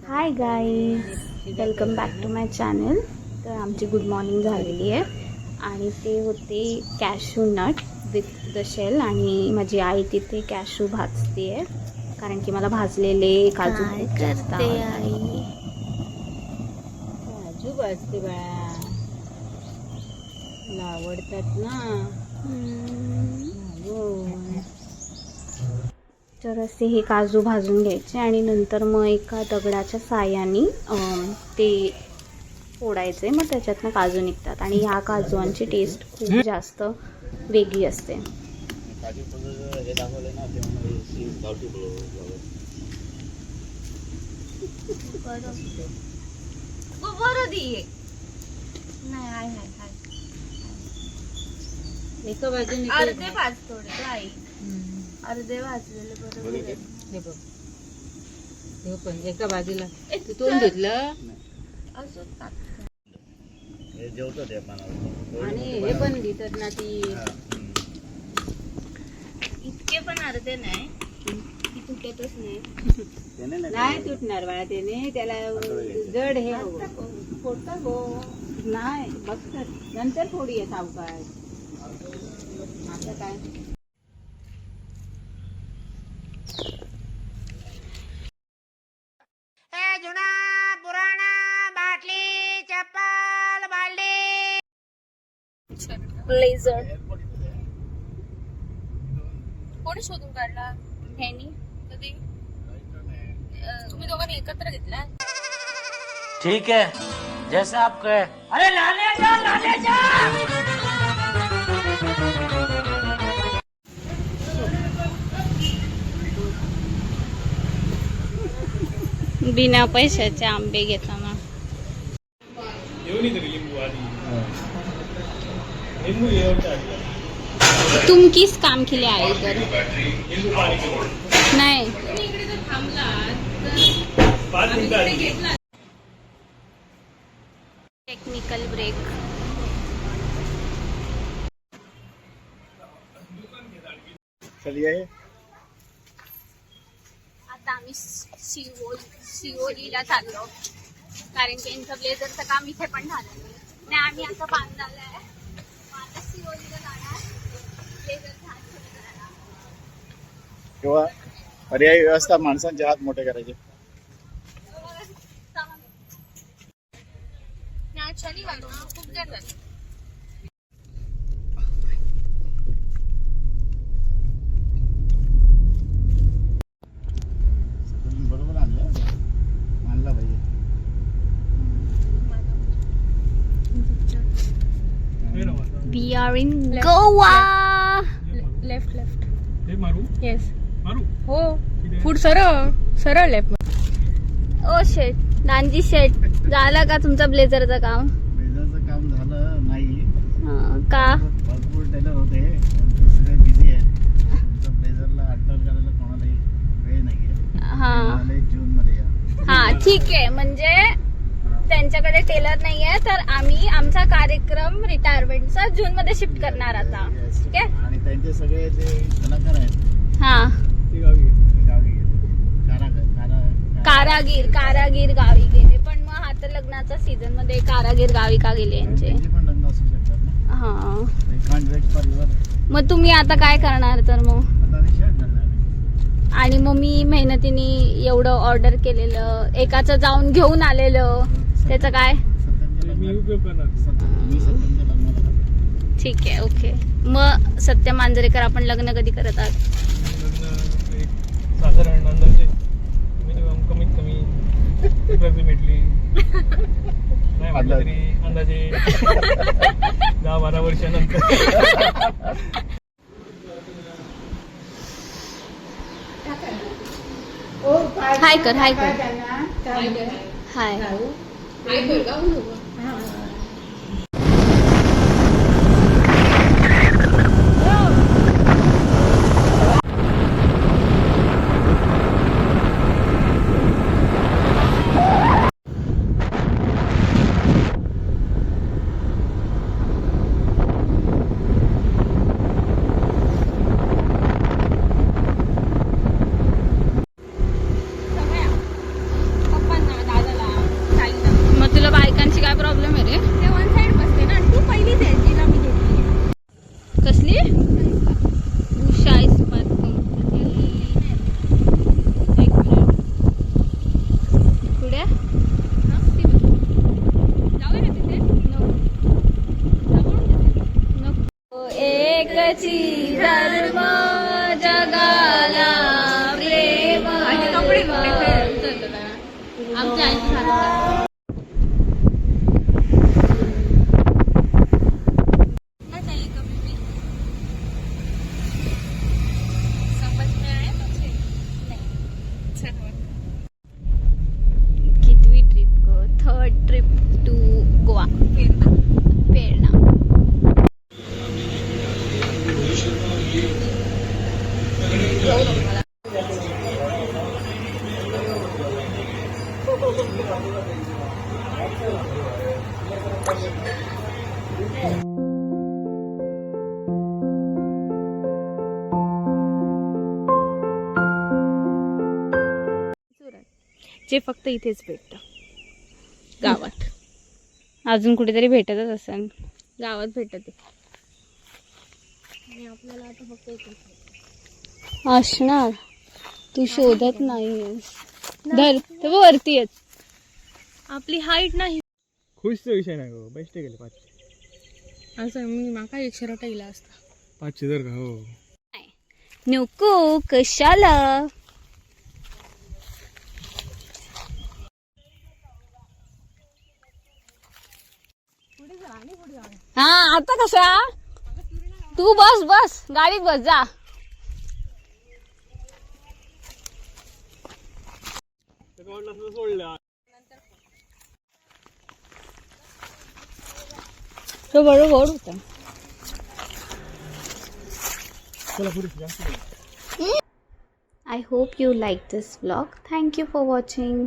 High guys, welcome back to my channel. तर आमची good morning झालेली आहे आणि ते होते cashew nut with the shell. आणि माझी आई तिथे कॅशू भाजते आहे कारण की मला भाजलेले काजू खूप जास्त आवडतात. काजू भाजते बाळा, मला आवडतात ना. तर असे हे काजू भाजून घ्यायचे आणि नंतर मग एका दगडाच्या साहाय्याने ते फोडायचे. मग त्याच्यातनं काजू निघतात आणि ह्या काजूंची टेस्ट खूप जास्त वेगळी असते. एका बाजूने अर्धे भाजतोडे आई, अर्धे भाजलेले बरोबर. हे बघ, हे पण एका बाजूला तू तोंड धुतलं आणि हे पण देतात ना ती. इतके पण अर्धे नाही, ती तुटतच नाही. नाही तुटणार बाळा, त्याने त्याला जड हे फोडतात हो. नाही बघतात नंतर थोडी आहे सावकाश. आता काय ब्लेझर कोणी शोधून काढला? ह्यानी कधी? तुम्ही दोघांनी एकत्र घेतला? ठीक है जैसा आप कहे. अरे लाले जा लाले जा. बिना पैशाचे आंबे घेताना तुम किस काम के लिए आए इधर? नाही टेक्निकल ब्रेक. आता आम्ही सिओलीला चाललो कारण की यांचं ब्लेझरचं काम इथे पण झालं नाही. आम्ही आता बांधलेलं आहे. आता सिओलीला जाणार ब्लेझरचा हात छोटे करायला. किंवा पर्यायी व्यवस्था माणसांचे हात मोठे करायचे. शनिवार खूप जण झाले. बरोबर आणलं पाहिजे. We are in Goa. Left हे मारू येस मारू हो फूड सरळ सरळ लेफ्ट. ओ शेट, नानजी शेट, झालं का तुमचं ब्लेझरचं काम? ब्लेझरचं काम झालं नाही. का? भरपूर टेलर होते पण सगळे बिझी आहेत. तुमचं ब्लेझरला अल्टर करायला कोणालाही वेळ नाहीये. हा जून मध्ये या. हा ठीक आहे. म्हणजे त्यांच्याकडे टेलर नाहीये तर आम्ही आमचा कार्यक्रम रिटायरमेंटचा जून मध्ये शिफ्ट करणार आता. Yes. ठीक आहे. आणि त्यांचे सगळे जे कलाकार आहेत हा ते गावी ते गावी गेले. कारागीर गावी गेले. पण मग आता लग्नाचा सीझन मध्ये कारागीर गावी का गेले यांचे? त्यांचे पण लग्न असू शकतात ना. हा They can't wait for your. मग तुम्ही आता काय करणार तर मग? आता आम्ही शर्ट घालणार. आणि मग मी मेहनतीने एवढं ऑर्डर केलेलं, एकाचं जाऊन घेऊन आलेलं, त्याचं काय? सत्यमच्या मी लग्नाला उपयोग करणार. मी सत्यमच्या लग्नाला. ठीक आहे, ओके. मग सत्य मांजरेकर आपण लग्न कधी करत आहात? लग्न एक साधारण अंदाजे मिनिमम कमीत कमी अप्रॉक्सिमेटली नाही म्हटलं तरी अंदाजे 10-12 वर्षानंतर. हाय कर हाय. एकची धर्म जगाला प्रेम आमच्या आईची सारखं. कितवी ट्रिप गो? 3rd trip to Goa. पेरणा. जे फक्त इथेच भेटतं गावात. अजून कुठेतरी भेटतच असेल. गावात भेटत आपल्याला आता फक्त इथेच असणार. तू शोधत नाहीयेस. धर ते वरती येत. आपली हाईट नाही खुशचा विषय नाही गो. बेस्ट गेले 500. असं मी माका 100 टाकला असता. 500 जर का हो. नको कशाला. हा आता कसा. तू बस बस गाडीत बस जा. सोडलं तो बरोबर होता. I hope you like this vlog. Thank you for watching.